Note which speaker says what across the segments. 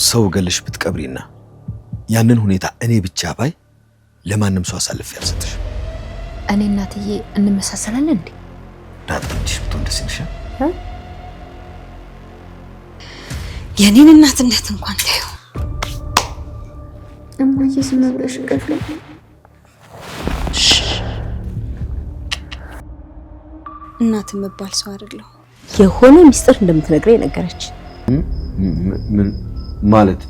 Speaker 1: ሰው ገልሽ ብትቀብሪና ያንን ሁኔታ እኔ ብቻ ባይ ለማንም ሰው አሳልፌ አልሰጥሽ።
Speaker 2: እኔ እናትዬ እንመሳሰላለን እንዴ?
Speaker 1: ዳትሽ ብትሆን ደስ ይልሻል?
Speaker 2: የኔን እናትነት እንኳን ታዩ።
Speaker 3: እማዬ ዝም ብለሽ ቀፍለ
Speaker 2: እናት የምባል ሰው አይደለሁ። የሆነ ሚስጥር እንደምትነግረኝ ነገረች።
Speaker 1: ምን ማለት?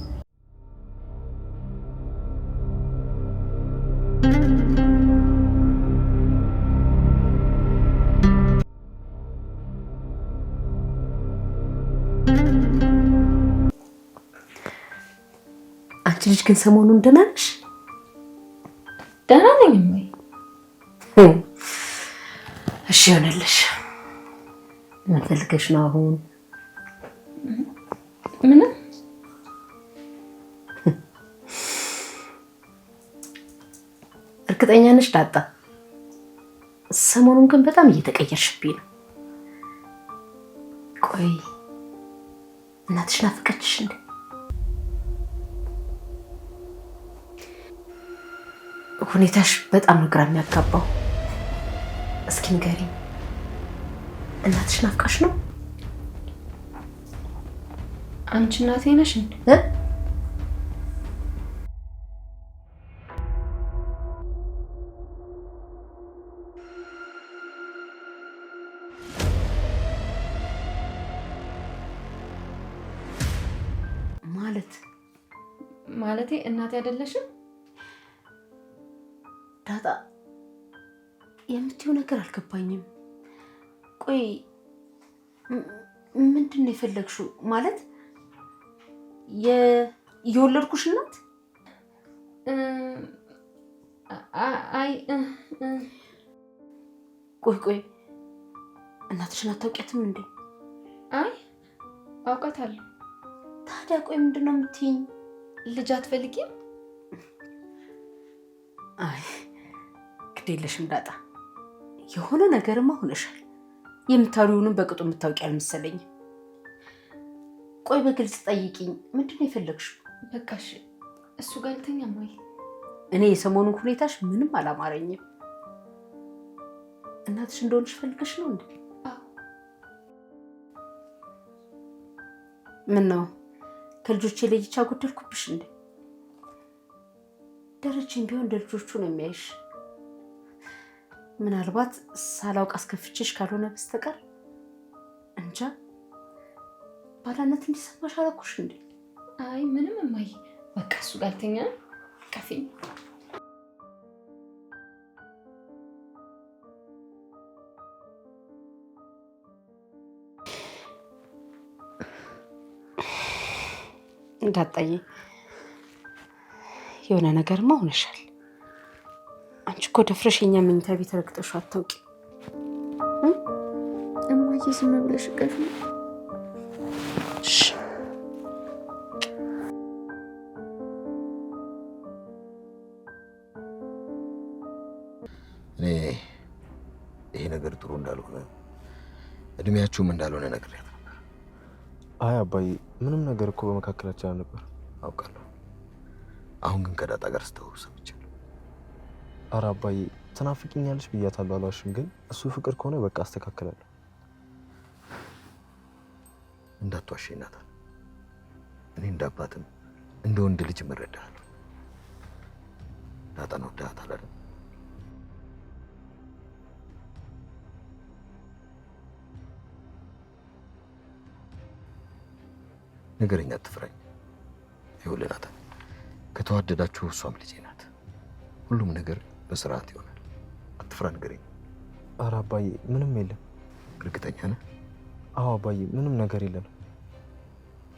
Speaker 2: አንቺ ልጅ ግን ሰሞኑን ደህና ነሽ?
Speaker 3: ደህና ነኝ እማዬ።
Speaker 2: እሺ ይሆነልሽ። ምን ፈልገሽ ነው አሁን?
Speaker 3: ምንም።
Speaker 2: እርግጠኛ ነሽ ዳጣ? ሰሞኑን ግን በጣም እየተቀየርሽብኝ ነው። ቆይ እናትሽ ናፍቀችሽ እንዴ? ሁኔታሽ በጣም ነው ግራ የሚያጋባው። እስኪ ንገሪኝ፣ እናትሽ ናፍቃሽ ነው?
Speaker 3: አንቺ እናቴ ነሽ እንዴ? ማለቴ እናቴ አይደለሽም?
Speaker 2: ዳጣ የምትይው ነገር አልገባኝም። ቆይ ምንድን ነው የፈለግሽው? ማለት የወለድኩሽ እናት?
Speaker 3: አይ
Speaker 2: ቆይ እናትሽን አታውቂያትም እንዴ?
Speaker 3: አይ አውቃታለሁ።
Speaker 2: ታዲያ ቆይ ምንድን ነው የምትይኝ?
Speaker 3: ልጅ አትፈልጊም?
Speaker 2: አይ ግድ የለሽም ዳጣ፣ የሆነ ነገርማ ሆነሻል። የምታሪውንም በቅጡ የምታውቂ አልመሰለኝም። ቆይ በግልጽ ጠይቂኝ፣ ምንድን ነው የፈለግሽው?
Speaker 3: በቃሽ እሱ ጋር አልተኛም ወይ?
Speaker 2: እኔ የሰሞኑን ሁኔታሽ ምንም አላማረኝም። እናትሽ እንደሆንሽ ፈልገሽ ነው እንዴ? ምን ነው ከልጆቼ ለይቻ ጎደልኩብሽ እንዴ? ደረጀም ቢሆን እንደ ልጆቹ ነው የሚያይሽ። ምናልባት ሳላውቅ አስከፍቼሽ ካልሆነ በስተቀር እንጃ ባላነት እንዲሰማሽ አደረኩሽ እንዴ?
Speaker 3: አይ ምንም እማዬ፣ በቃ እሱ ጋር አልተኛም። ቀፊኝ
Speaker 2: እንዳጣዬ የሆነ ነገርማ ሆነሻል። አንቺ እኮ ደፍረሽ የኛ መኝታ ቤት ረግጠሽው አታውቂ።
Speaker 3: እማዬ ዝም ብለሽ ቀፊኝ።
Speaker 1: እኔ ይሄ ነገር ጥሩ እንዳልሆነ እድሜያችሁም እንዳልሆነ ነግሬያት ነበር።
Speaker 4: አይ አባዬ፣ ምንም ነገር እኮ በመካከላችን ነበር።
Speaker 1: አውቃለሁ። አሁን ግን ከዳጣ ጋር ስተው ሰምቻለሁ።
Speaker 4: ኧረ አባዬ ትናፍቂኛለሽ ብያታለሁ አልዋሽም። ግን እሱ ፍቅር ከሆነ በቃ አስተካክላለሁ።
Speaker 1: እንዳትዋሽኝ ናታን። እኔ እንዳባትም እንደ ወንድ ልጅ እረዳሃለሁ። ዳጣን ወድሃታል አይደል? ነገረኛ አትፍራኝ። ይኸውልህ ናታን፣ ከተዋደዳችሁ እሷም ልጄ ናት። ሁሉም ነገር በስርዓት ይሆናል። አትፍራ፣ ንገረኝ።
Speaker 4: ኧረ አባዬ ምንም የለም።
Speaker 1: እርግጠኛ ነህ?
Speaker 4: አዎ አባዬ፣ ምንም ነገር የለም።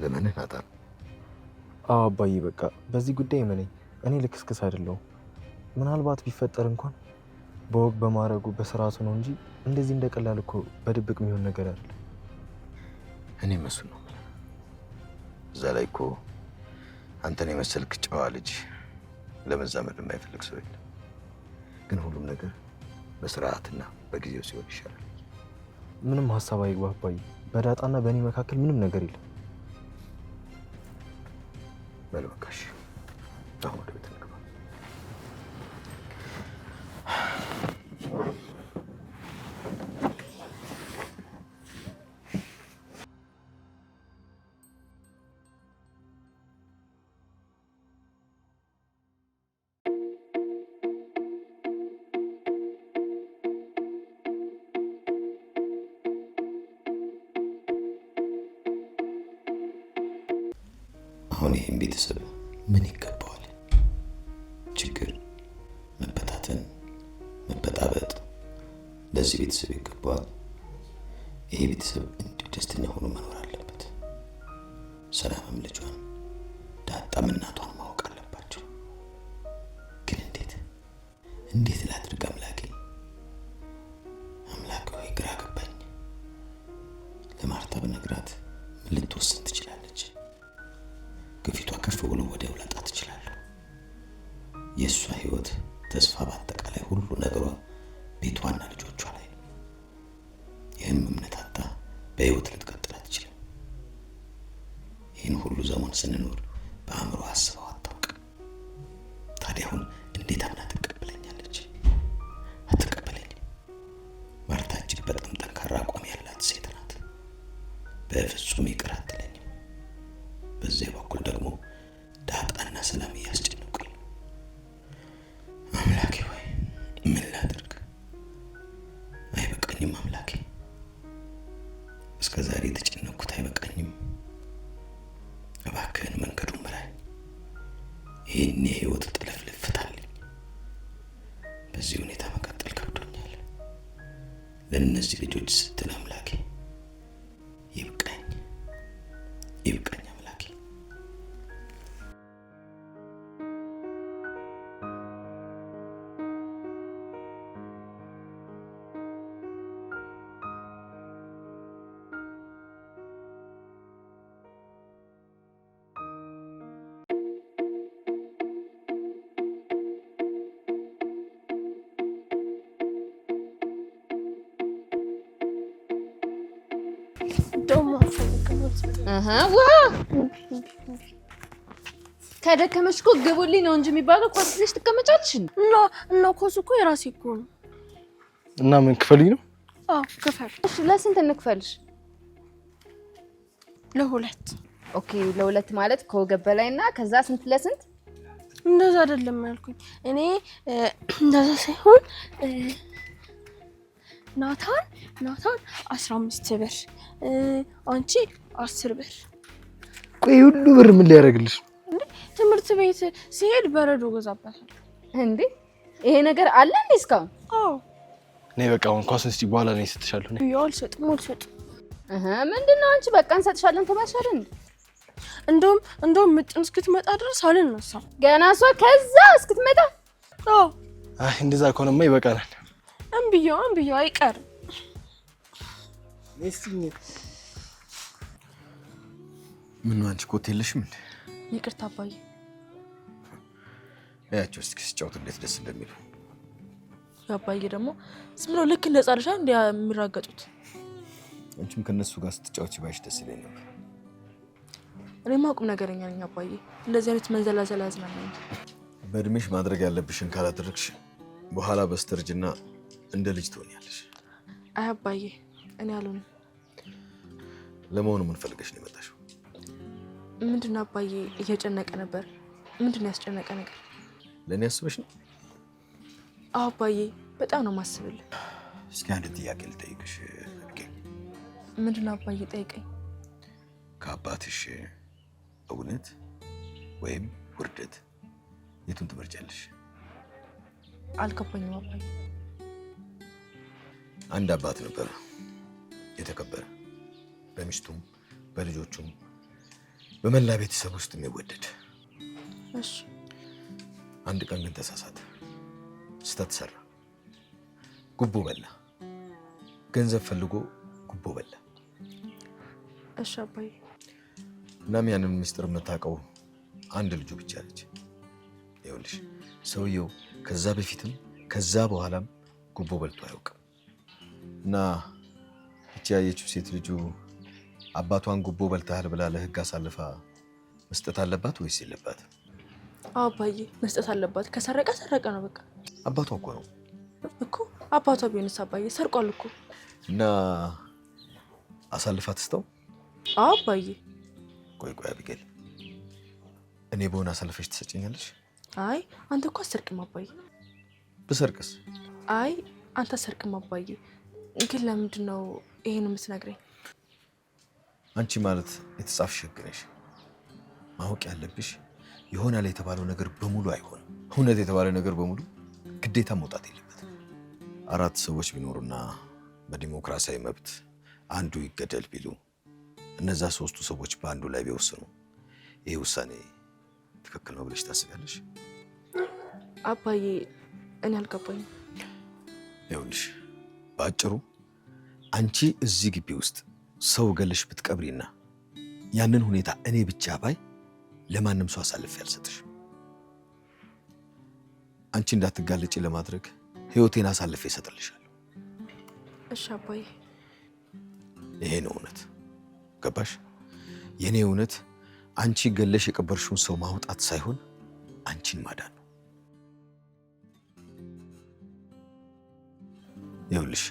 Speaker 1: ለምንህ ናታን?
Speaker 4: አዎ አባዬ፣ በቃ በዚህ ጉዳይ እመነኝ። እኔ ልክስክስ አይደለሁም። ምናልባት ቢፈጠር እንኳን በወግ በማድረጉ በስርዓቱ ነው እንጂ እንደዚህ እንደቀላል እኮ በድብቅ የሚሆን ነገር አይደለም።
Speaker 1: እኔም እሱን ነው የምልህ። እዛ ላይ እኮ አንተን የመሰልክ ጨዋ ልጅ ለመዛመድ የማይፈልግ ሰው የለም። ግን ሁሉም ነገር በስርዓትና በጊዜው ሲሆን ይሻላል።
Speaker 4: ምንም ሀሳብ አይግባ አባዬ። በዳጣና በእኔ መካከል ምንም ነገር የለም።
Speaker 1: በል በቃ እሺ፣ አሁን ወደ ቤት እንግባ። አሁን ይህን ቤተሰብ ምን ይገባዋል? ችግር፣ መበታተን፣ መበጣበጥ ለዚህ ቤተሰብ ይገባዋል? ይሄ ቤተሰብ እንዲሁ ደስተኛ ሆኖ መኖር አለበት። ሰላምም ልጇን፣ ዳጣም እናቷን ማወቅ አለባቸው። ግን እንዴት ላድርግ አምላኬ? አምላኬ ሆይ ግራ ገባኝ። ለማርታ በነግራት ምን ልትወስን ትችላለች? ግፊቷ ከፍ ብሎ ወዲያው ላጣት ትችላለህ። የእሷ ህይወት ተስፋ በአጠቃላይ ሁሉ ነገሯ ቤቷና ልጆቿ ላይ ነው። ይህም እምነት አጣ በህይወት ልትቀጥል አትችልም። ይህን ሁሉ ዘመን ስንኖር በአእምሮ አስበው አታውቅም። ታዲያ አሁን እንዴት አምና ትቀበለኛለች? አትቀበለኝም። ማርታ እጅግ በጣም ጠንካራ አቋም ያላት ሴት ናት። በፍጹም ይቅር አትለኝም። በዚህ በኩል ደግሞ ዳጣና ሰላም እያስጨነቁኝ ነው። አምላኬ ሆይ ምን ላድርግ? አይበቃኝም አምላኬ። እስከ ዛሬ የተጨነቅኩት አይበቃኝም። እባክህን መንገዱን ምራኝ። ይህን የህይወት ጥልፍልፍ ፍታልኝ። በዚህ ሁኔታ መቀጠል ከብዶኛል። ለእነዚህ ልጆች ስትል አምላኬ ይብቃኝ፣ ይብቃኝ።
Speaker 3: ከደከመሽ እኮ ግቡልኝ ነው እንጂ የሚባለው ኳስ ልጅ ትቀመጫለሽ
Speaker 2: እና ኳስ እኮ የራሴ እኮ ነው።
Speaker 4: እና ምን ክፈልኝ ነው?
Speaker 2: አዎ ክፈል።
Speaker 3: እሺ ለስንት እንክፈልሽ?
Speaker 2: ለሁለት።
Speaker 3: ኦኬ ለሁለት ማለት ከወገብ በላይና ከዛ ስንት ለስንት?
Speaker 2: እንደዛ አይደለም ያልኩኝ እኔ እንደዛ ሳይሆን ናታን 15 ብር፣ አንቺ 10 ብር።
Speaker 4: ቆይ ሁሉ ብር ምን ሊያደርግልሽ?
Speaker 2: እንዴ ትምህርት ቤት ሲሄድ በረዶ ገዛበታል።
Speaker 3: እንዴ ይሄ ነገር አለ እንዴ እስካሁን?
Speaker 2: አዎ
Speaker 4: ነይ በቃ አሁን ኳስ እስቲ በኋላ ነው ስትሻለሁ። ነይ
Speaker 2: አልሰጥም።
Speaker 3: ምንድነው አንቺ በቃ እንሰጥሻለን ተባሻለ እንዴ?
Speaker 2: እንደውም ምጥን እስክትመጣ ድረስ አልነሳም።
Speaker 3: ገና እሷ ከዛ እስክትመጣ?
Speaker 2: አዎ
Speaker 4: አይ እንደዛ ከሆነማ ይበቃናል።
Speaker 2: አንብየው አይቀርም።
Speaker 1: ምን ነው አንቺ ኮት የለሽም እንዴ?
Speaker 2: ይቅርታ አባዬ።
Speaker 1: ያቸው እስኪ ሲጫወት እንዴት ደስ እንደሚሉ።
Speaker 5: አባዬ ደግሞ ዝም ብለው ልክ እንደ ጻድሻ እንደሚራገጡት።
Speaker 1: አንቺም ከነሱ ጋር ስትጫወቺ ባይሽ ደስ ይለኝ ነበር።
Speaker 5: እኔማ ቁም ነገረኛ ነኝ አባዬ። እንደዚህ አይነት መንዘላዘል ያዝናናኝ።
Speaker 1: በእድሜሽ ማድረግ ያለብሽን ካላደረግሽ በኋላ በስተርጅና እንደ ልጅ ትሆኛለሽ።
Speaker 5: አይ አባዬ እኔ አልሆንም።
Speaker 1: ለመሆኑ ምን ፈልገሽ ነው የመጣሽው?
Speaker 5: ምንድነው አባዬ? እየጨነቀ ነበር። ምንድነው ያስጨነቀ ነገር?
Speaker 1: ለእኔ አስበሽ ነው?
Speaker 5: አዎ አባዬ በጣም ነው የማስብልህ።
Speaker 1: እስኪ አንድ ጥያቄ ልጠይቅሽ።
Speaker 5: ምንድነው አባዬ? ጠይቀኝ።
Speaker 1: ከአባትሽ እውነት ወይም ውርደት የቱን ትመርጫለሽ?
Speaker 5: አልገባኝም አባዬ።
Speaker 1: አንድ አባት ነበር የተከበረ፣ በሚስቱም በልጆቹም በመላ ቤተሰብ ውስጥ የሚወደድ።
Speaker 5: እሺ
Speaker 1: አንድ ቀን ግን ተሳሳተ፣ ስህተት ሰራ፣ ጉቦ በላ። ገንዘብ ፈልጎ ጉቦ በላ።
Speaker 5: እሺ አባዬ።
Speaker 1: እናም ያንን ምስጢር የምታውቀው አንድ ልጁ ብቻ ነች። ይኸውልሽ ሰውየው ከዛ በፊትም ከዛ በኋላም ጉቦ በልቶ አያውቅም። እና እቺ ያየችው ሴት ልጁ አባቷን ጉቦ በልተሃል ብላ ለሕግ አሳልፋ መስጠት አለባት ወይስ የለባትም?
Speaker 5: አዎ አባዬ መስጠት አለባት። ከሰረቀ ሰረቀ ነው በቃ።
Speaker 1: አባቷ እኮ ነው
Speaker 5: እኮ አባቷ ቢሆንስ አባዬ ሰርቋል እኮ።
Speaker 1: እና አሳልፋ ትስጠው?
Speaker 5: አዎ አባዬ።
Speaker 1: ቆይ አቢጌል፣ እኔ በሆነ አሳልፈሽ ትሰጪኛለሽ?
Speaker 5: አይ አንተ እኮ አሰርቅም አባዬ።
Speaker 1: ብሰርቅስ?
Speaker 5: አይ አንተ አሰርቅም አባዬ። ግን ለምንድን ነው ይሄን የምትነግረኝ?
Speaker 1: አንቺ ማለት የተጻፍሽ ሕግ ነሽ። ማወቅ ያለብሽ ይሆናል የተባለው ነገር በሙሉ አይሆንም። እውነት የተባለ ነገር በሙሉ ግዴታ መውጣት የለበትም። 4 ሰዎች ቢኖሩና በዲሞክራሲያዊ መብት አንዱ ይገደል ቢሉ እነዛ 3ቱ ሰዎች በአንዱ ላይ ቢወስኑ ይህ ውሳኔ ትክክል ነው ብለሽ ታስቢያለሽ?
Speaker 5: አባዬ እኔ አልገባኝም።
Speaker 1: ይኸውልሽ በአጭሩ አንቺ እዚህ ግቢ ውስጥ ሰው ገለሽ ብትቀብሪና ያንን ሁኔታ እኔ ብቻ ባይ ለማንም ሰው አሳልፌ አልሰጥሽም። አንቺ እንዳትጋለጪ ለማድረግ ህይወቴን አሳልፌ እሰጥልሻለሁ።
Speaker 5: እሺ አባዬ።
Speaker 1: ይሄ ነው እውነት። ገባሽ? የኔ እውነት አንቺ ገለሽ የቀበርሽውን ሰው ማውጣት ሳይሆን አንቺን ማዳን ነው። ይኸውልሽ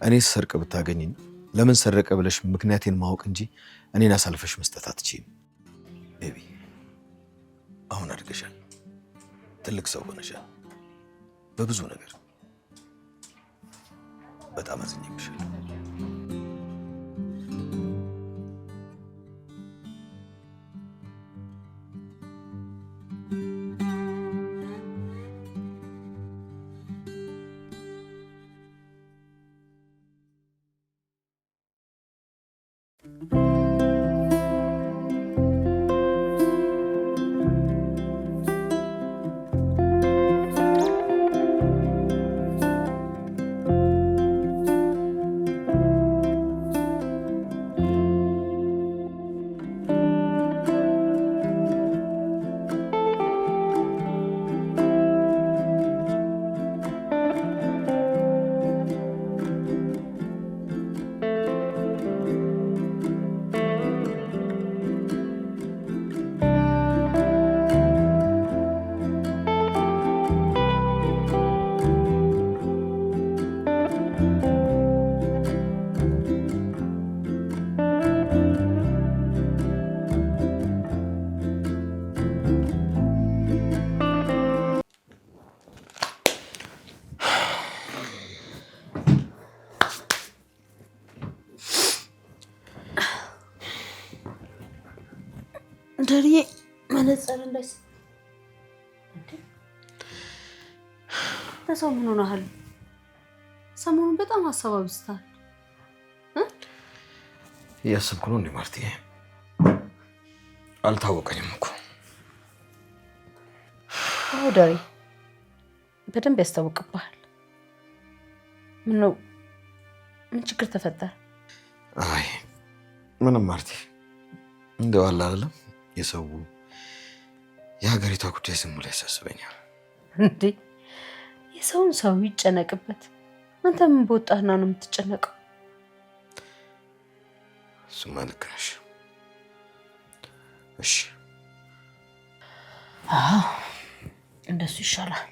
Speaker 1: እኔ ሰርቅ ብታገኝኝ ለምን ሰረቀ ብለሽ ምክንያቴን ማወቅ እንጂ እኔን አሳልፈሽ መስጠት አትችይም። ቤቢ አሁን አድገሻል፣ ትልቅ ሰው ሆነሻል። በብዙ ነገር በጣም አዝኜብሻለሁ።
Speaker 2: ደሪ መነጽር እንደስ ተሰው ምን ሆነሃል? ሰሞኑን በጣም ሀሳብ አብዝተሃል።
Speaker 1: እያሰብኩ ነው እንዴ ማርቲ? አልታወቀኝም እኮ።
Speaker 2: አዎ ደሪ በደንብ ያስታውቅብሃል። ምን ችግር ተፈጠረ?
Speaker 1: አይ ምንም ማርቲ፣ እንደው አለ አይደለም የሰው የሀገሪቷ ጉዳይ ዝም ብሎ ያሳስበኛል።
Speaker 2: እንዴ የሰውን ሰው ይጨነቅበት፣ አንተ ምን በወጣህና ነው የምትጨነቀው?
Speaker 1: እሱማ ልክ ነሽ። እሺ
Speaker 2: አዎ እንደሱ ይሻላል።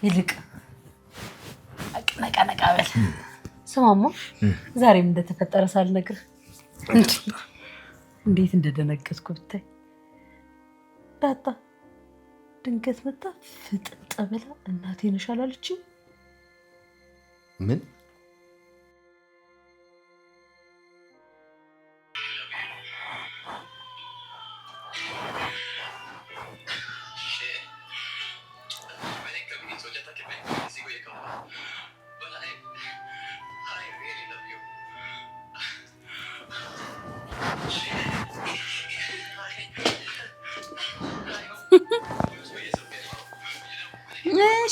Speaker 2: ይልቅ ነቃ በል። ስማማ ዛሬም እንደተፈጠረ ሳልነግርህ እንዴት እንደደነገጥኩ ብታይ። ዳጣ ድንገት መጣ ፍጥጥ ብላ እናቴ ነሽ አላለችኝ?
Speaker 1: ምን?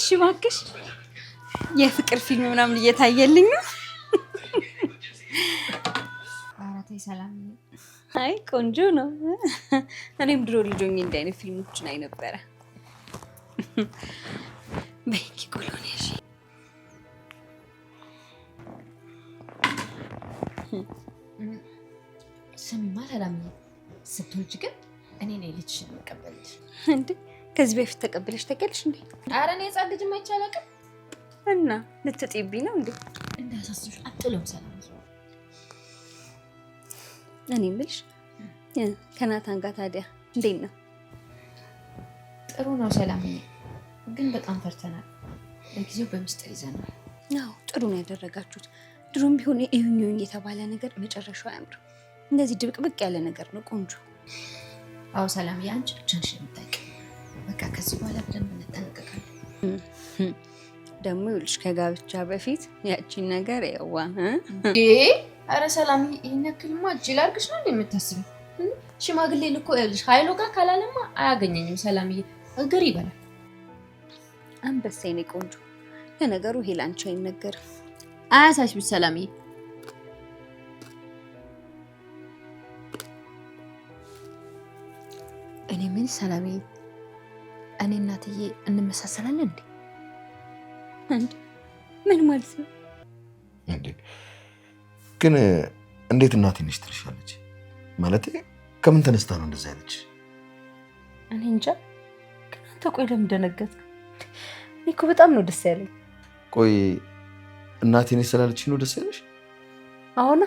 Speaker 2: እሺ እባክሽ የፍቅር ፊልም ምናምን እየታየልኝ ነው።
Speaker 3: አራቴ ሰላም።
Speaker 2: አይ ቆንጆ ነው። እኔም ድሮ ልጅ ሆኜ እንዲህ አይነት ፊልሞችን አይ ነበረ። በይኪ ኮሎኔ እሺ
Speaker 3: ስሚማ ሰላም ስትወልጂ ግን
Speaker 2: እኔ ነኝ ልጅሽን መቀበልሽ። እንዴ ከዚህ በፊት ተቀበለሽ ታውቂያለሽ እንዴ?
Speaker 3: ኧረ እኔ ህፃን ልጅ አይቻል አቅም
Speaker 2: እና ልትጤብኝ ነው እንዴ?
Speaker 3: እንዳሳስብሽ አጥሎም ሰላም።
Speaker 2: እኔ የምልሽ ከናታን ጋር ታዲያ እንዴት ነው?
Speaker 3: ጥሩ ነው ሰላምዬ፣ ግን በጣም ፈርተናል። ለጊዜው በሚስጥር ይዘናል።
Speaker 2: አዎ ጥሩ ነው ያደረጋችሁት። ድሮም ቢሆን እዩኝ የተባለ ነገር መጨረሻው አያምርም። እንደዚህ ድብቅብቅ ያለ ነገር ነው ቆንጆ።
Speaker 3: አዎ ሰላምዬ፣ አንቺ ብቻ ነሽ የምታውቂው። በቃ ከዚህ በኋላ በደንብ እንጠነቀቃለን።
Speaker 2: ደግሞ ይኸውልሽ ከጋብቻ በፊት ያቺን ነገር ያዋ
Speaker 3: ኧረ ሰላምዬ፣ ይሄን ያክልማ እጅ ላድርግሽ ነው የምታስቢው? ሽማግሌ ልኮ ይኸውልሽ ኃይሉ ጋር ካላለማ አያገኘኝም ሰላምዬ፣ እግር ይበላል።
Speaker 2: አንበሳ የኔ ቆንጆ፣ ለነገሩ ይሄ ላንቺ አይነገርም።
Speaker 3: አያሳስብሽ ሰላምዬ። እኔ ምን ሰላምዬ፣ እኔ እናትዬ እንመሳሰላለን እንዴ?
Speaker 2: እንዴ ምን ማለት ነው
Speaker 1: እንዴ? ግን እንዴት እናቴ ነሽ ትልሻለች? ማለት ከምን ተነስታ ነው እንደዛ ያለች?
Speaker 2: እኔ እንጃ። ግን አንተ ቆይ ለምን ደነገጥክ? እኔ እኮ በጣም ነው ደስ ያለኝ።
Speaker 1: ቆይ እናቴ ነሽ ስላለች ነው ደስ ያለሽ?
Speaker 2: አሁና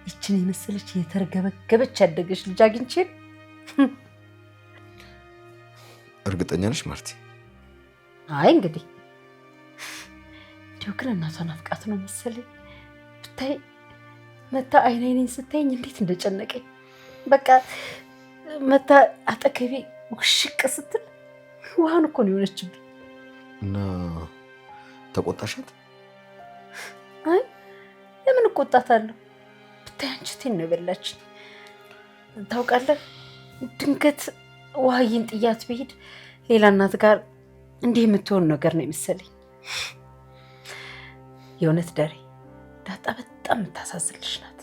Speaker 2: ይችን የመሰለች የተርገበገበች ያደገች ልጅ አግኝቼ።
Speaker 1: እርግጠኛ ነሽ ማርቲ?
Speaker 2: አይ እንግዲህ እንዲሁ ግን እናቷን አፍቃት ነው መሰለኝ። ብታይ መታ አይኔን ስታይኝ እንዴት እንደጨነቀኝ። በቃ መታ አጠገቤ ውሽቅ ስትል ውሃን እኮ ነው የሆነችብኝ።
Speaker 1: እና ተቆጣሻት?
Speaker 2: አይ ለምን እቆጣታለሁ? ብታይ አንቺቴን ነው የበላችኝ። ታውቃለህ ድንገት ውሃዬን ጥያት ብሄድ ሌላ እናት ጋር እንዲህ የምትሆን ነገር ነው የመሰለኝ። የእውነት ደሬ ዳጣ በጣም የምታሳዝን ልጅ ናት።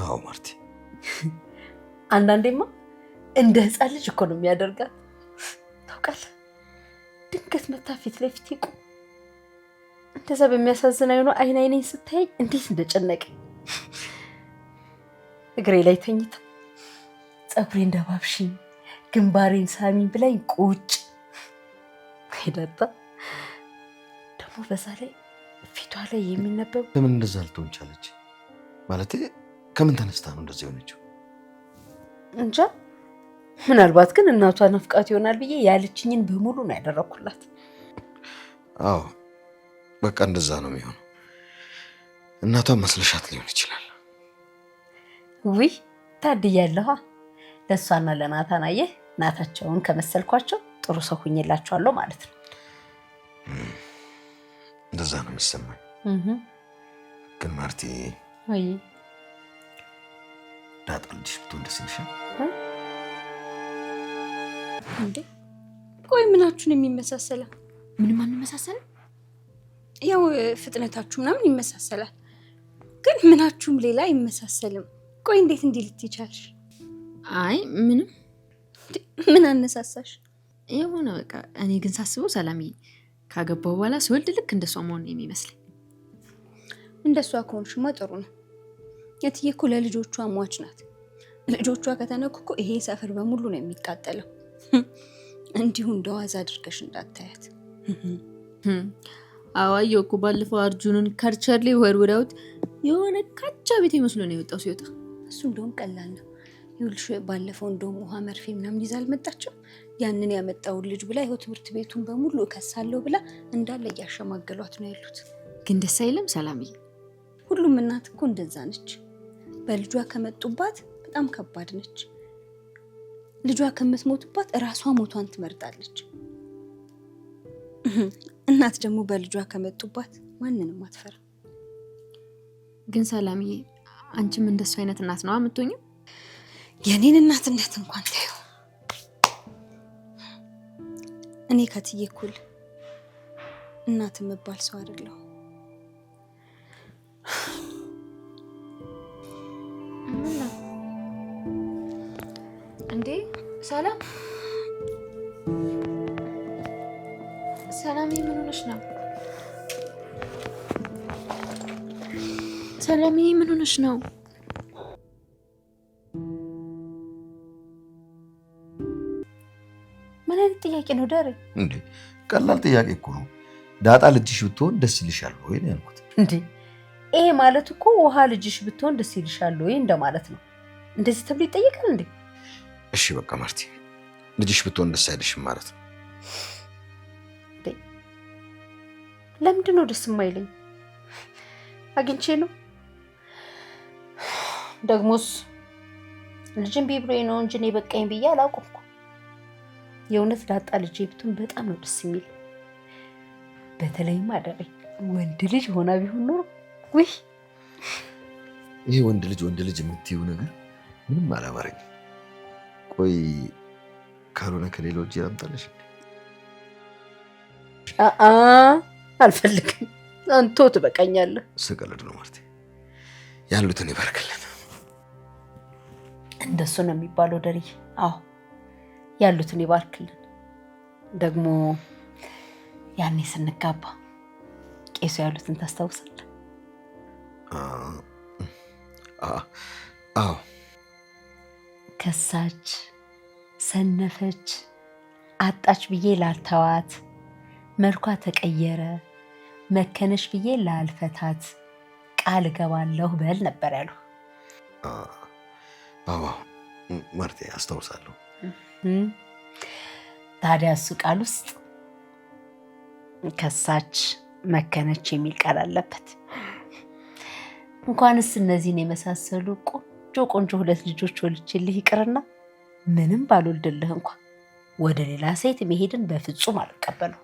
Speaker 1: አዎ ማርቲ፣
Speaker 2: አንዳንዴማ እንደ ህፃን ልጅ እኮ ነው የሚያደርጋት። ታውቃለህ ድንገት መታ ፊት ለፊት ይቁም እንደዛ በሚያሳዝን አይኔን ስታይ እንዴት እንደጨነቀኝ። እግሬ ላይ ተኝታ ፀጉሬን ደባብሽኝ ግንባሬን ሳሚኝ ብላኝ ቁጭ ሄዳታ። ደግሞ በዛ ላይ ፊቷ ላይ የሚነበብ
Speaker 1: ለምን እንደዛ ልትሆን ቻለች? ማለት ከምን ተነስታ ነው እንደዚህ የሆነችው?
Speaker 2: እንጃ። ምናልባት ግን እናቷ ናፍቃት ይሆናል ብዬ ያለችኝን በሙሉ ነው ያደረኩላት።
Speaker 1: አዎ በቃ እንደዛ ነው የሚሆነው። እናቷን መስለሻት ሊሆን ይችላል።
Speaker 2: ውይ ታድያለሁ። ለእሷና ለናታን አየህ እናታቸውን ከመሰልኳቸው ጥሩ ሰው ሁኝላቸዋለሁ ማለት ነው።
Speaker 1: እንደዛ ነው የሚሰማኝ። ግን ማርቲ
Speaker 2: ወይ
Speaker 1: ዳጣ ልጅሽ ብትሆን ደስ ይልሻል
Speaker 2: እንዴ? ቆይ ምናችሁን የሚመሳሰለው?
Speaker 3: ምንም አንመሳሰልም።
Speaker 2: ያው ፍጥነታችሁ ምናምን ይመሳሰላል፣ ግን ምናችሁም ሌላ አይመሳሰልም። ቆይ እንዴት እንዲህ ልትይቻልሽ?
Speaker 3: አይ ምንም።
Speaker 2: ምን አነሳሳሽ?
Speaker 3: የሆነ በቃ እኔ ግን ሳስበው ሰላምዬ ካገባው በኋላ ስወልድ ልክ እንደሷ መሆን የሚመስለኝ።
Speaker 2: እንደሷ ከሆንሽማ ጥሩ ነው። የትዬ እኮ ለልጆቿ ሟች ናት። ልጆቿ ከተነኩ እኮ ይሄ ሰፈር በሙሉ ነው የሚቃጠለው። እንዲሁ እንደዋዛ አድርገሽ እንዳታያት።
Speaker 3: አዋየሁ እኮ ባለፈው አርጁንን ከርቸር ላይ ወርውረውት የሆነ ካቻ ቤት መስሎ ነው የወጣው ሲወጣ።
Speaker 2: እሱ እንደውም ቀላል ነው። ይኸውልሽ ባለፈው እንደውም ውሃ መርፌ ምናምን ይዛ አልመጣችም? ያንን ያመጣውን ልጅ ብላ ይኸው ትምህርት ቤቱን በሙሉ እከሳለሁ ብላ እንዳለ እያሸማገሏት ነው ያሉት።
Speaker 3: ግን ደስ አይልም ሰላምዬ።
Speaker 2: ሁሉም እናት እኮ እንደዛ ነች። በልጇ ከመጡባት በጣም ከባድ ነች። ልጇ ከምትሞትባት እራሷ ሞቷን ትመርጣለች። እናት ደግሞ በልጇ ከመጡባት ማንንም አትፈራ።
Speaker 3: ግን ሰላምዬ አንቺም እንደሱ አይነት እናት ነው የምትሆኚው?
Speaker 2: የኔን እናትነት እንኳን ታየው። እኔ ከትዬ እኩል እናት የምባል ሰው አይደለሁ።
Speaker 3: እንዴ ሰላም፣ ሰላምዬ ምን ሆነሽ ነው? ሰላምዬ ምን ሆነሽ ነው?
Speaker 2: አይነት ጥያቄ ነው ደሬ?
Speaker 1: እንዴ ቀላል ጥያቄ እኮ ነው። ዳጣ ልጅሽ ብትሆን ደስ ይልሻል ወይ ነው ያልኩት።
Speaker 2: እንዴ ይሄ ማለት እኮ ውሃ ልጅሽ ብትሆን ደስ ይልሻል ወይ እንደማለት ነው። እንደዚህ ተብሎ ይጠየቃል እንዴ?
Speaker 1: እሺ በቃ ማርቲ ልጅሽ ብትሆን ደስ አይልሽም ማለት ነው።
Speaker 2: ለምንድን ነው ደስ የማይለኝ? አግኝቼ ነው ደግሞስ ልጅን ቢብሬ ነው እንጂ እኔ በቃኝ ብዬ አላውቅም እኮ። የእውነት ዳጣ ልጄ ብትሆን በጣም ነው ደስ የሚል። በተለይም አደረኝ ወንድ ልጅ ሆና ቢሆን ኖሮ ውይ።
Speaker 1: ይሄ ወንድ ልጅ የምትይው ነገር ምንም አላማረኝም። ቆይ ካልሆነ ከሌላው እጅ ያምጣልሽ።
Speaker 2: አልፈልግም። አንተ ትበቃኛለህ።
Speaker 1: ስቀልድ ነው ማርቲ። ያሉትን ይባርክልን።
Speaker 2: እንደሱ ነው የሚባለው ደርዬ። አዎ ያሉትን ይባርክልን። ደግሞ ያኔ ስንጋባ ቄሱ ያሉትን ታስታውሳለህ?
Speaker 1: አዎ።
Speaker 2: ከሳች፣ ሰነፈች፣ አጣች ብዬ ላልተዋት፣ መልኳ ተቀየረ፣ መከነሽ ብዬ ላልፈታት ቃል እገባለሁ በል ነበር ያሉ።
Speaker 1: አዎ ማርቲ አስታውሳለሁ።
Speaker 2: ታዲያ እሱ ቃል ውስጥ ከሳች፣ መከነች የሚል ቃል አለበት። እንኳንስ እነዚህን የመሳሰሉ ቆንጆ ሁለት ልጆች ወልጄልህ ይቅርና ምንም ባልወልድልህ እንኳን ወደ ሌላ ሴት መሄድን በፍጹም አልቀበለው።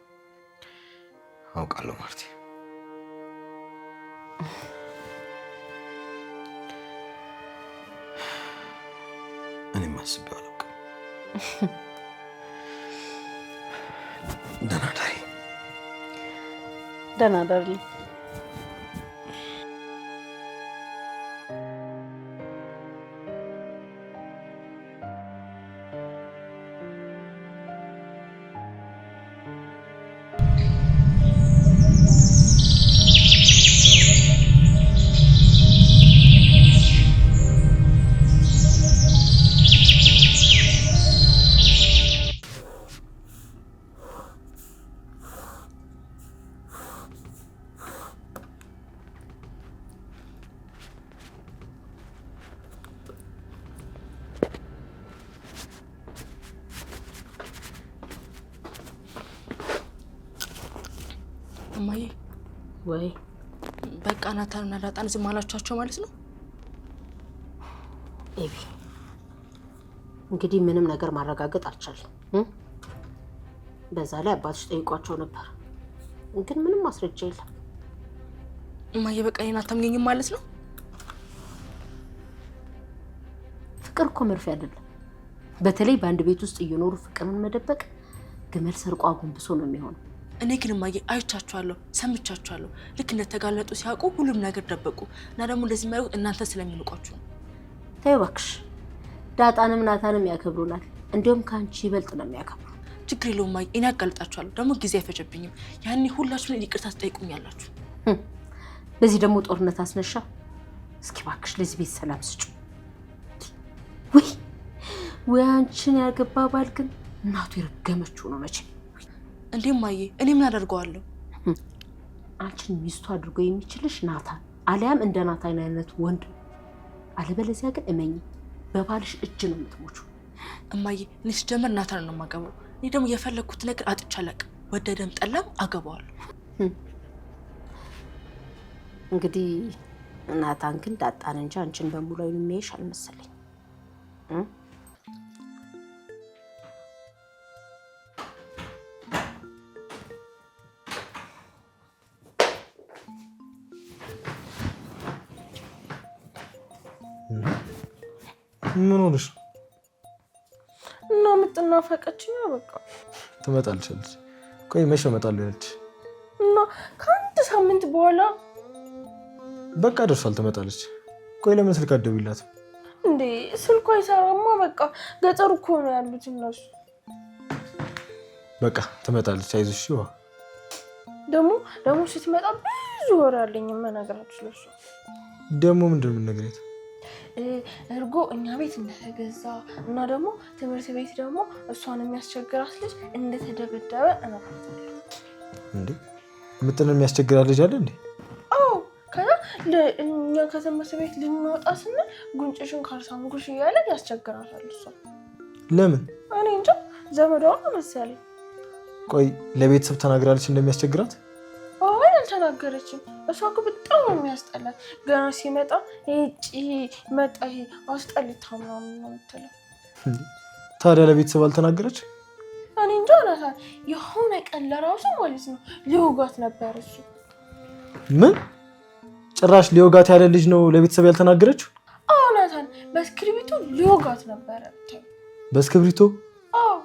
Speaker 1: አውቃለሁ ማርቲ። እኔም አስቤው አላውቅም። ደህና ደሪ።
Speaker 2: ደህና ደሪ።
Speaker 5: እማዬ
Speaker 2: ወይ
Speaker 5: በቃ ናታንና ዳጣን ዝም አላችኋቸው ማለት ነው?
Speaker 2: ኤቢ እንግዲህ ምንም ነገር ማረጋገጥ አልቻለም። በዛ ላይ አባትሽ ጠይቋቸው ነበር፣ ግን ምንም ማስረጃ የለም።
Speaker 5: እማዬ በቃ እኔን አታምኘኝም ማለት ነው?
Speaker 2: ፍቅር እኮ መርፌ አይደለም። በተለይ በአንድ ቤት ውስጥ እየኖሩ ፍቅርን መደበቅ ግመል ሰርቆ አጎንብሶ ነው የሚሆነው።
Speaker 5: እኔ ግን እማዬ አይቻችኋለሁ፣ ሰምቻችኋለሁ። ልክ እንደተጋለጡ ሲያውቁ ሁሉም ነገር ደበቁ እና ደግሞ እንደዚህ የሚያደርጉት እናንተ ስለሚንቋችሁ ነው።
Speaker 2: ተይው እባክሽ፣ ዳጣንም ናታንም ያከብሩናል። እንዲሁም ከአንቺ ይበልጥ ነው የሚያከብሩ።
Speaker 5: ችግር የለውም እማዬ፣ እኔ አጋልጣችኋለሁ። ደግሞ ጊዜ አይፈጀብኝም። ያኔ ሁላችሁን ይቅርታ ትጠይቁኛላችሁ።
Speaker 2: በዚህ ደግሞ ጦርነት አስነሻ። እስኪ እባክሽ ለዚህ ቤት ሰላም ስጩ። ወይ አንቺን ያገባ ባል ግን እናቱ የረገመችው ነው መቼ።
Speaker 5: እንዴ እማዬ፣ እኔ ምን አደርገዋለሁ?
Speaker 2: አንቺን ሚስቱ አድርጎ የሚችልሽ ናታን አሊያም እንደ ናታን አይነት ወንድ። አለበለዚያ ግን እመኚ በባልሽ እጅ ነው የምትሞቹ።
Speaker 5: እማዬ፣ እኔ ስጀምር ናታን ነው የማገባው። እኔ ደግሞ የፈለግኩት ነገር አጥቻ አላውቅም። ወደደም ጠላም አገባዋለሁ።
Speaker 2: እንግዲህ ናታን ግን ዳጣን እንጂ አንቺን በሙሉ አይኑ የሚያይሽ አልመሰለኝ።
Speaker 4: ምን ሆነሽ ነው?
Speaker 5: እና የምትናፈቀችኝ በቃ
Speaker 4: ትመጣልሽ። ቆይ መቼ እመጣለሁ ያለች?
Speaker 5: እና ከአንድ ሳምንት በኋላ
Speaker 4: በቃ ደርሷል፣ ትመጣለች። ቆይ ለምን ስልክ አትደውይላትም
Speaker 5: እንዴ? ስልኳ አይሰራማ። በቃ ገጠር እኮ ነው ያሉት እነሱ።
Speaker 4: በቃ ትመጣለች፣ አይዞሽ።
Speaker 5: ደግሞ ስትመጣ ብዙ ወሬ አለኝ የምነግራችሁ ለእሷ።
Speaker 4: ደግሞ ምንድን ነው የምትነግሪያት?
Speaker 6: እርጎ እኛ ቤት እንደተገዛ እና ደግሞ ትምህርት ቤት ደግሞ እሷን የሚያስቸግራት ልጅ እንደተደበደበ እነግራታለሁ።
Speaker 4: እንዴ ምጥን የሚያስቸግራት ልጅ አለ እንዴ?
Speaker 6: አዎ ከዛ እኛ ከትምህርት ቤት ልንወጣ ስንል ጉንጭሽን ካልሳምኩሽ እያለ ያስቸግራታል እሷ።
Speaker 4: ለምን?
Speaker 6: እኔ እንጃ ዘመዷ ነው መሰለኝ።
Speaker 4: ቆይ ለቤተሰብ ተናግራለች እንደሚያስቸግራት?
Speaker 6: አይ አልተናገረችም። እሷ እኮ በጣም ነው የሚያስጠላት። ገና ሲመጣ መጣ አስጠልታ ምናምን ነው የምትለው።
Speaker 4: ታዲያ ለቤተሰብ አልተናገረች?
Speaker 6: እኔ እንጃ ናታን፣ የሆነ ቀን ለራሱ ማለት ነው ሊወጋት ነበር እሱ።
Speaker 4: ምን? ጭራሽ ሊወጋት ያለ ልጅ ነው ለቤተሰብ ያልተናገረችው?
Speaker 6: አዎ ናታን፣ በእስክሪብቶ ሊወጋት ነበረ።
Speaker 4: በእስክሪብቶ?
Speaker 6: አዎ።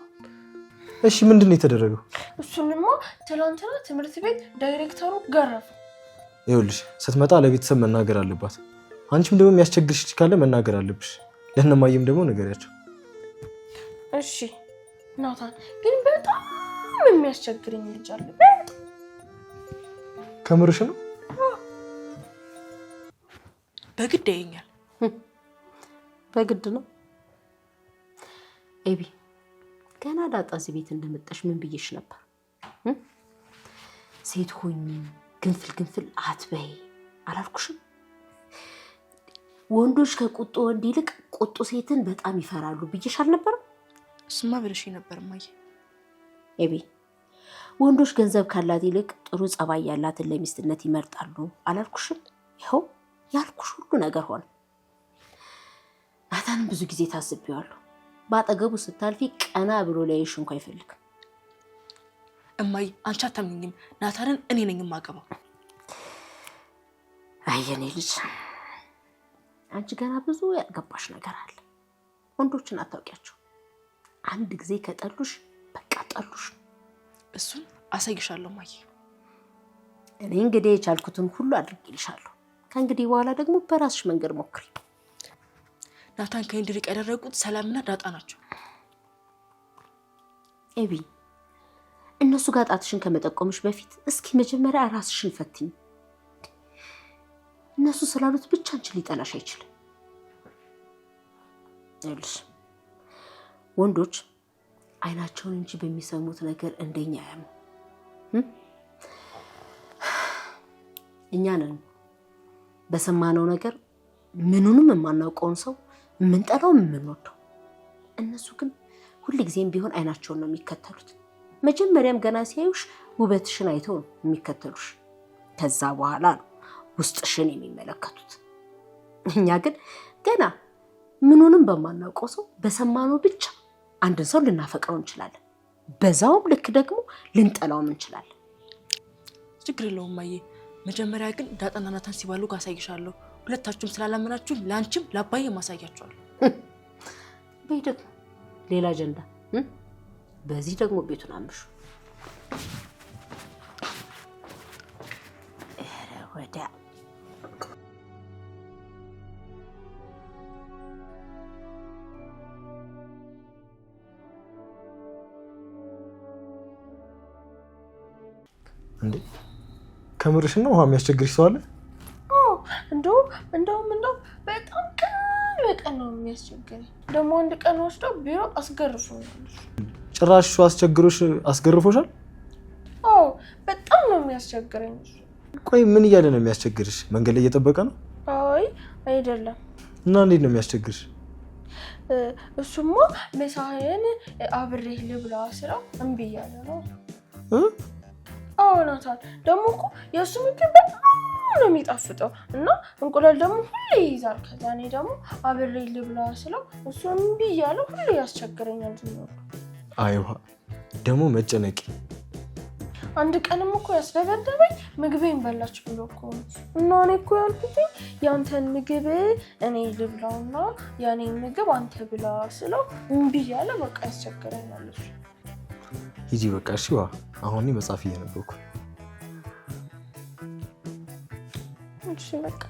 Speaker 4: እሺ ምንድን ነው የተደረገው?
Speaker 6: እሱንማ ትናንትና ትምህርት ቤት ዳይሬክተሩ ገረፈ።
Speaker 4: ይኸውልሽ ስትመጣ ለቤተሰብ መናገር አለባት። አንቺም ደግሞ የሚያስቸግርሽ ካለ መናገር አለብሽ። ለእነማየም ደግሞ ንገሪያቸው።
Speaker 6: እሺ ናታን፣ ግን በጣም የሚያስቸግረኝ ልጅ አለ። በጣም።
Speaker 4: ከምርሽ ነው?
Speaker 5: በግድ ያየኛል።
Speaker 2: በግድ ነው። ኤቢ ገና ዳጣ እዚህ ቤት እንደመጣሽ ምን ብዬሽ ነበር? ሴት ሆኚ ግንፍል አትበይ አላልኩሽም? ወንዶች ከቁጡ ወንድ ይልቅ ቁጡ ሴትን በጣም ይፈራሉ ብዬሽ አልነበረም?
Speaker 5: እሱማ ብለሽ ነበር ማየ።
Speaker 2: ኤቢ ወንዶች ገንዘብ ካላት ይልቅ ጥሩ ጸባይ ያላትን ለሚስትነት ይመርጣሉ አላልኩሽም? ይኸው ያልኩሽ ሁሉ ነገር ሆነ። ናታንም ብዙ ጊዜ ታስቢዋለሁ። ባጠገቡ ስታልፊ ቀና ብሎ ላይሽ እንኳን አይፈልግም።
Speaker 5: እማዬ አንቺ አታምኚኝም። ናታንን እኔ ነኝ የማገባው።
Speaker 2: አየኔ ልጅ አንቺ ገና ብዙ ያልገባሽ ነገር አለ። ወንዶችን አታውቂያቸው። አንድ ጊዜ ከጠሉሽ በቃ ጠሉሽ።
Speaker 5: እሱን አሳይሻለሁ ማየ።
Speaker 2: እኔ እንግዲህ የቻልኩትን ሁሉ አድርጌልሻለሁ። ከእንግዲህ በኋላ ደግሞ በራስሽ መንገድ ሞክሪ።
Speaker 5: ናታን ከእንድሪቅ ያደረጉት ሰላምና ዳጣ ናቸው።
Speaker 2: ኤቢ እነሱ ጋር ጣትሽን ከመጠቆምሽ በፊት እስኪ መጀመሪያ ራስሽን ፈትኝ። እነሱ ስላሉት ብቻ አንቺን ሊጠላሽ አይችልም። ይኸውልሽ ወንዶች አይናቸውን እንጂ በሚሰሙት ነገር እንደኛ ያሙ። እኛ ነን በሰማነው ነገር ምኑንም የማናውቀውን ሰው የምንጠላው የምንወደው። እነሱ ግን ሁልጊዜም ቢሆን አይናቸውን ነው የሚከተሉት። መጀመሪያም ገና ሲያዩሽ ውበትሽን አይተው ነው የሚከተሉሽ። ከዛ በኋላ ነው ውስጥሽን የሚመለከቱት። እኛ ግን ገና ምኑንም በማናውቀው ሰው በሰማነው ብቻ አንድን ሰው ልናፈቅረው እንችላለን። በዛውም ልክ ደግሞ ልንጠላውም እንችላለን።
Speaker 5: ችግር የለውም ማየ። መጀመሪያ ግን ዳጣና ናታን ሲባሉ ጋር አሳይሻለሁ። ሁለታችሁም ስላላመናችሁ ለአንቺም ለአባዬ ማሳያችኋለሁ።
Speaker 2: በይ ደግሞ ሌላ አጀንዳ። በዚህ ደግሞ ቤቱን አምሹ። ወዲያ
Speaker 4: እንዴ ከምርሽ ነው? ውሃ የሚያስቸግርሽ ሰው አለ?
Speaker 6: እንደውም በጣም ቀን በቀን ነው የሚያስቸግረኝ። ደግሞ አንድ ቀን ወስደው ቢሮ አስገርፎኛል።
Speaker 4: ጭራሽ እሱ አስገርፎሻል?
Speaker 6: አዎ በጣም ነው የሚያስቸግረኝ።
Speaker 4: ቆይ ምን እያለ ነው የሚያስቸግርሽ? መንገድ ላይ እየጠበቀ ነው?
Speaker 6: አይ አይደለም።
Speaker 4: እና እንዴት ነው የሚያስቸግርሽ?
Speaker 6: እሱማ ምሳዬን አብሬህ ልብላ ስለው እምቢ እያለ ነው። አዎ ናታን፣ ደግሞ እኮ የእሱ ምግብ በጣም ነው የሚጣፍጠው እና እንቁላል ደግሞ ሁሌ ይይዛል። ከዛ እኔ ደግሞ አብሬህ ልብላ ስለው እሱ እምቢ እያለ ሁሌ ያስቸግረኛል።
Speaker 4: አይ ውሃ ደግሞ መጨነቂ።
Speaker 6: አንድ ቀንም እኮ ያስደበደበኝ ምግቤን በላች ብሎ እኮ ነው። እና እኔ እኮ ያልኩት ያንተን ምግብ እኔ ልብላውና የኔን ምግብ አንተ ብላ ስለው እምቢ እያለ በቃ ያስቸግረኛል።
Speaker 4: ሂጂ በቃ እሺ። ውሃ አሁን መጽሐፍ እያነበብኩ።
Speaker 6: እሺ በቃ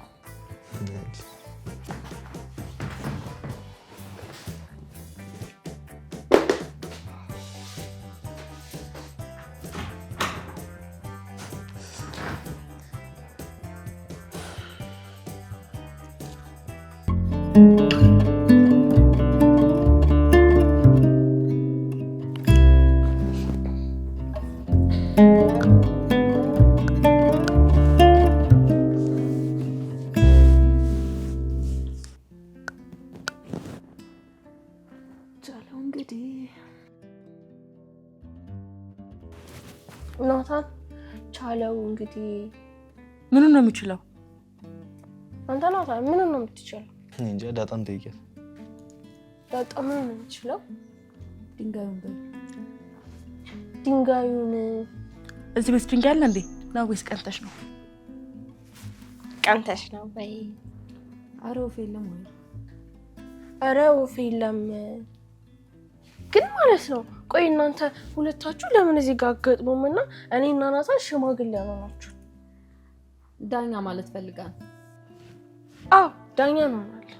Speaker 2: እንግዲህ
Speaker 6: ናታን ቻለው እንግዲህ
Speaker 5: ምኑ ነው የሚችለው?
Speaker 6: አንተ ናታን ምኑ ነው የምትችለው?
Speaker 4: እንጃ ዳጣን ጠይቂያት።
Speaker 6: ዳጣ ምኑ ነው የምትችለው?
Speaker 2: ድንጋዩን
Speaker 5: እዚህ ቤት ድንጋይ አለ እንዴ? ነው ወይስ ቀንተሽ ነው?
Speaker 6: ቀንተሽ ነው በይ።
Speaker 2: ኧረ ወፍ የለም ወይ?
Speaker 6: ኧረ ወፍ የለም ግን ማለት ነው። ቆይ እናንተ ሁለታችሁ ለምን እዚህ ጋር አትገጥሙምና እኔና ናታን ሽማግሌ ያናናችሁ?
Speaker 2: ዳኛ ማለት ፈልጋል።
Speaker 6: አዎ ዳኛ ነው ማለት።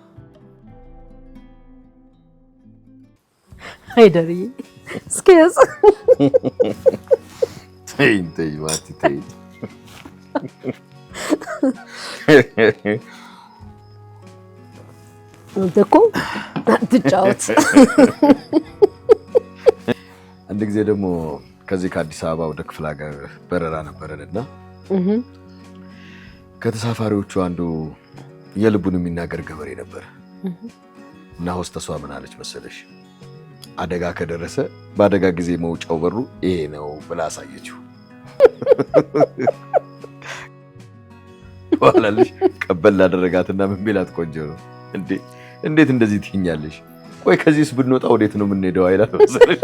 Speaker 2: አይደርዬ እስኪያስ
Speaker 1: ተይ ማርቲ ተይ።
Speaker 2: አንተ እኮ አትጫወት።
Speaker 1: አንድ ጊዜ ደግሞ ከዚህ ከአዲስ አበባ ወደ ክፍለ ሀገር በረራ ነበረንና ከተሳፋሪዎቹ አንዱ የልቡን የሚናገር ገበሬ ነበር እና ሆስተሷ ምን አለች መሰለሽ? አደጋ ከደረሰ በአደጋ ጊዜ መውጫው በሩ ይሄ ነው ብላ አሳየችው። ዋላልሽ ቀበል ላደረጋትና ምን ቢላት ቆንጆ ነው እንዴ እንዴት እንደዚህ ትኛለሽ? ቆይ ከዚህስ ብንወጣ ወዴት ነው የምንሄደው? አይላት መሰለሽ።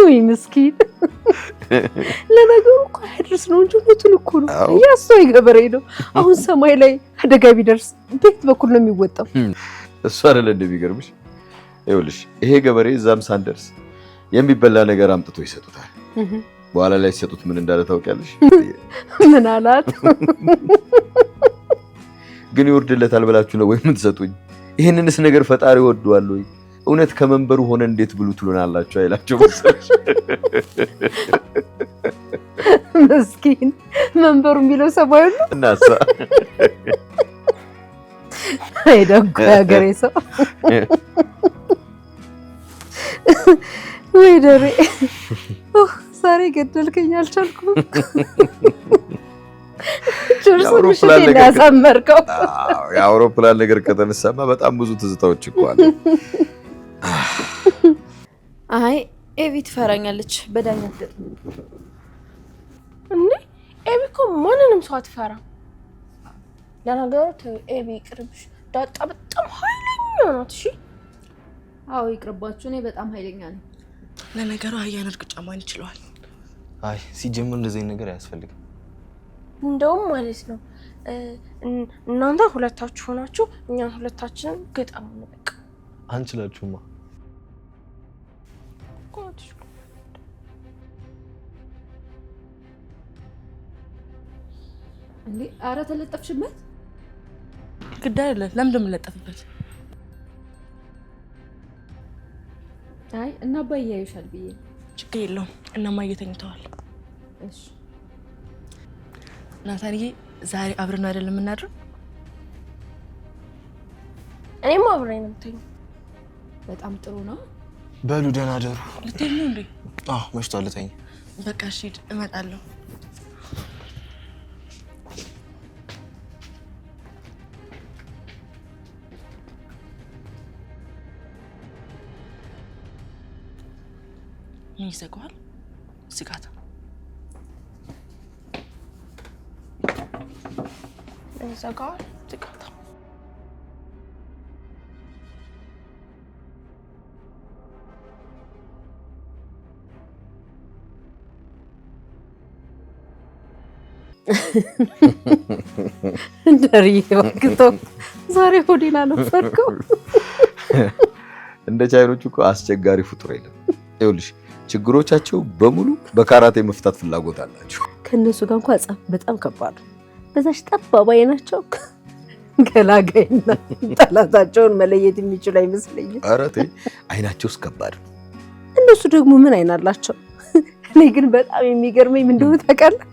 Speaker 2: ወይ ምስኪን። ለነገሩ እኮ አያድርስ ነው እንጂ እውነቱን እኮ ነው። ያስተዋይ ገበሬ ነው። አሁን ሰማይ ላይ አደጋ ቢደርስ ቤት በኩል ነው የሚወጣው።
Speaker 1: እሱ አይደለ እንደሚገርምሽ? ይኸውልሽ ይሄ ገበሬ እዛም ሳንደርስ የሚበላ ነገር አምጥቶ ይሰጡታል። በኋላ ላይ ሲሰጡት ምን እንዳለ ታውቂያለሽ?
Speaker 2: ምን አላት?
Speaker 1: ግን ይወርድለታል ብላችሁ ነው ወይ የምትሰጡኝ? ይሄንንስ ነገር ፈጣሪ ወዷል ወይ? እውነት ከመንበሩ ሆነ እንዴት ብሉ ትሉናላችሁ አይላቸው መሰለሽ።
Speaker 2: ምስኪን መንበሩ የሚለው ሰማዩ ነው
Speaker 1: እናሳ
Speaker 2: አይደግ ያገሬ ሰው ወይ ደሬ ዛሬ ገደልከኝ አልቻልኩም።
Speaker 1: የአውሮፕላን ነገር ከተነሳማ በጣም ብዙ ትዝታዎች እኮ አሉ።
Speaker 3: አይ ኤቢ ትፈራኛለች። በዳኛ
Speaker 6: እንዴ ኤቢ እኮ ማንንም ሰው አትፈራ። ለነገሩ ኤቢ ይቅርብሽ። ዳጣ በጣም ኃይለኛ ናት። እሺ
Speaker 2: አዎ ይቅርባችሁ። እኔ በጣም ኃይለኛ ነኝ።
Speaker 5: ለነገሩ አህያን እርግጫ ማን ይችላል?
Speaker 4: አይ ሲጀምር እንደዚህ ነገር አያስፈልግም።
Speaker 6: እንደውም ማለት ነው እናንተ ሁለታችሁ ሆናችሁ እኛን ሁለታችንን ገጣሙ በቃ።
Speaker 4: አንችላችሁማ።
Speaker 2: እንዴ ኧረ ተለጠፍሽበት።
Speaker 5: ግድ አይደለ? ለምን እንደምንለጠፍበት?
Speaker 2: አይ እና አባዬ ያዩሻል ብዬ።
Speaker 5: ችግር የለውም እናማ እየተኝተዋል።
Speaker 2: እሺ
Speaker 5: ናታንዬ ዛሬ አብረን አይደለም የምናድረው?
Speaker 6: እኔም አብሬ ነው የምተኛው።
Speaker 2: በጣም ጥሩ ነው።
Speaker 4: በሉ ደህና ደሩ።
Speaker 5: ልትሄድ ነው እንዴ?
Speaker 4: አዎ መሽቷል። ልተኛ።
Speaker 5: በቃ እሺ እመጣለሁ። ምን ይዘጋዋል? ዝጋታ
Speaker 6: ይዘጋዋል። ዝጋታ
Speaker 2: እንደርዬ ወግቶ ዛሬ ሆዴን አልፈርከው።
Speaker 1: እንደ ቻይኖቹ እኮ አስቸጋሪ ፍጡር የለም። ይኸውልሽ ችግሮቻቸው በሙሉ በካራቴ መፍታት ፍላጎት አላቸው።
Speaker 2: ከነሱ ጋር እንኳን ጸብ በጣም ከባድ ነው። በዛሽ ጠባብ አይናቸው ገላጋይና ጠላታቸውን መለየት የሚችሉ አይመስለኝም።
Speaker 1: ኧረ ተይ አይናቸውስ ከባድ ነው።
Speaker 2: እነሱ ደግሞ ምን አይን አላቸው? እኔ ግን በጣም የሚገርመኝ ምን እንደሆነ ታውቃለህ?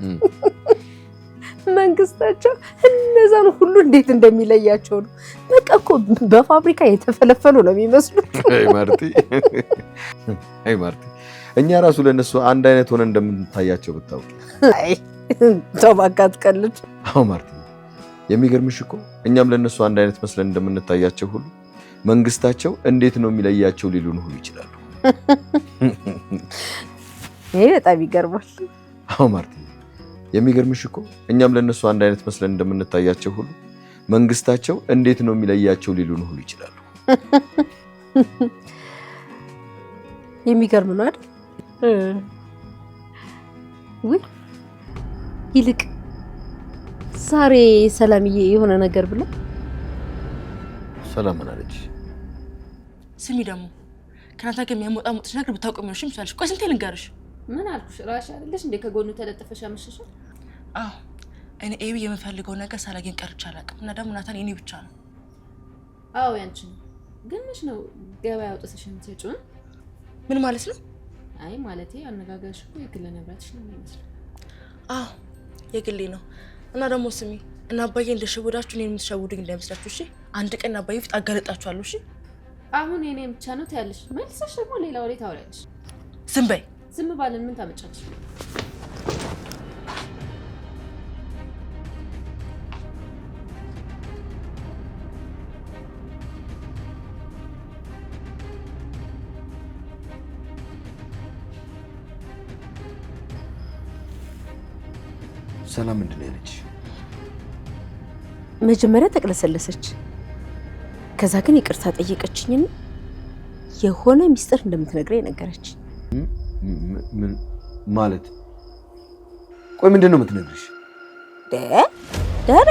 Speaker 2: መንግስታቸው እነዛን ሁሉ እንዴት እንደሚለያቸው ነው። በቃ እኮ በፋብሪካ የተፈለፈሉ ነው የሚመስሉት።
Speaker 1: አይ ማርቲ እኛ ራሱ ለነሱ አንድ አይነት ሆነ እንደምንታያቸው ብታውቂ።
Speaker 2: አይ ተው እባክህ አትቀልድ።
Speaker 1: አዎ ማርቲ የሚገርምሽ እኮ እኛም ለነሱ አንድ አይነት መስለን እንደምንታያቸው ሁሉ መንግስታቸው እንዴት ነው የሚለያቸው ሊሉን ሁሉ ይችላሉ።
Speaker 2: ይሄ በጣም ይገርማል።
Speaker 1: አዎ ማርቲ፣ የሚገርምሽ እኮ እኛም ለነሱ አንድ አይነት መስለን እንደምንታያቸው ሁሉ መንግስታቸው እንዴት ነው የሚለያቸው ሊሉን ሁሉ ይችላሉ።
Speaker 2: የሚገርም ነው አይደል? ውይ ይልቅ ዛሬ ሰላምዬ የሆነ ነገር ብላ
Speaker 1: ሰላም ምን አለች?
Speaker 5: ስሚ ደግሞ ከናታ ጋር የሚያሞጣሙጥሽ ነገር ብታውቂ ነው ይሻልሽ። ቆይ ስንቴ ልንገርሽ?
Speaker 3: ምን አልኩሽ? ራሽ አይደለሽ እንዴ ከጎኑ ተለጥፈሽ አመሸሽ?
Speaker 5: አዎ እኔ ኤቢ የምፈልገው ነገር ሳላገኝ ቀርቼ አላውቅም። እና ደግሞ ናታን የኔ ብቻ ነው።
Speaker 3: አዎ ያንቺ ነው። ግን መች ነው ገበያ አውጥተሽ የምትሰጪው?
Speaker 5: ምን ማለት ነው?
Speaker 3: አይ ማለቴ አነጋገርሽ እኮ የግል ንብረትሽ ነው የሚመስለው።
Speaker 5: አዎ የግሌ ነው። እና ደግሞ ስሚ እና አባዬ እንደሸወዳችሁ እኔን የምትሸውዱኝ እንዳይመስላችሁ እሺ። አንድ ቀን አባዬ ፊት አጋለጣችኋለሁ እሺ።
Speaker 3: አሁን የኔ ብቻ ነው ታያለሽ፣ መልሰሽ ደግሞ ሌላ ወሬ ታወሪያለሽ።
Speaker 5: ዝም በይ።
Speaker 3: ዝም ባልን ምን ታመጫለሽ?
Speaker 1: ሰላም ምንድን ነው ያለች?
Speaker 2: መጀመሪያ ተቅለሰለሰች። ከዛ ግን ይቅርታ ጠየቀችኝና የሆነ ሚስጥር እንደምትነግረኝ ነገረች።
Speaker 1: ምን ማለት? ቆይ ምንድን ነው የምትነግርሽ?
Speaker 2: ዳሬ